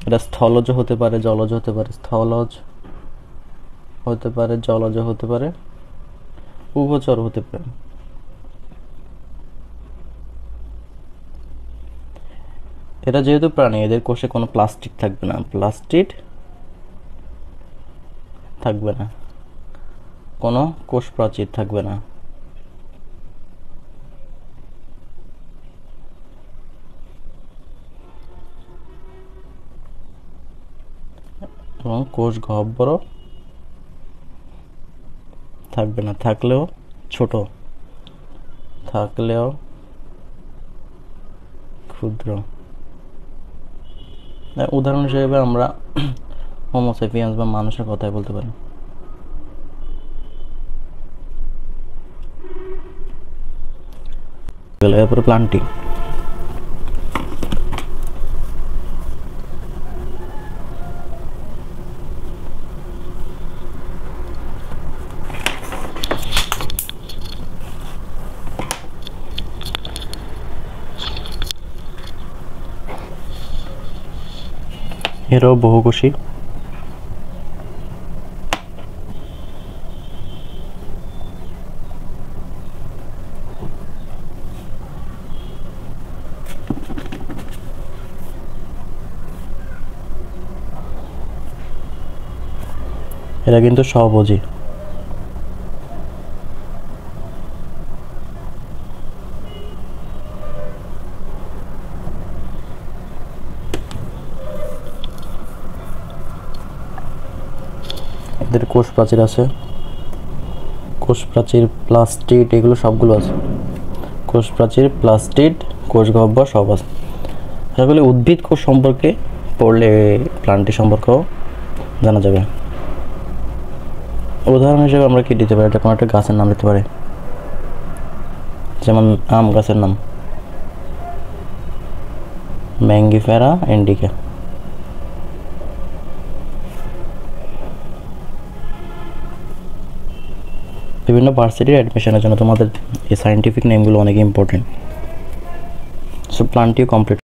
এটা স্থলজ হতে পারে, জলজ হতে পারে, স্থলজ হতে পারে, জলজ হতে পারে, উভচর হতে পারে। এরা যেহেতু প্রাণী, এদের কোষে কোনো প্লাস্টিক থাকবে না, প্লাস্টিক থাকবে না, কোনো কোষ প্রাচীর থাকবে না। এবং কোষ গহ্বর থাকবে না, থাকলেও ছোট, থাকলেও ক্ষুদ্র। উদাহরণ হিসেবে আমরা হোমোসেপিয়েন্স বা মানুষের কথাই বলতে পারি। এরপরে প্লান্টিং। এরাও বহুকোষী। এরা কিন্তু স্বভোজী। এদের কোষ প্রাচীর আছে, কোষ প্রাচীর, প্লাস্টিড, এগুলো সবগুলো আছে। কোষ প্রাচীর, প্লাস্টিড, কোষ গহ্বর সব আছে। আসলে উদ্ভিদ কোষ সম্পর্কে পড়লে প্লান্টি সম্পর্কেও জানা যাবে। উদাহরণ হিসেবে আমরা কি দিতে পারি, এটা কোনো একটা গাছের নাম দিতে পারি, যেমন আম গাছের নাম ম্যাঙ্গিফেরা ইন্ডিকা। বিভিন্ন ভার্সিটির অ্যাডমিশনের জন্য তোমাদের এই সায়েন্টিফিক নেমগুলো অনেক ইম্পর্টেন্ট। So প্ল্যানটিও complete.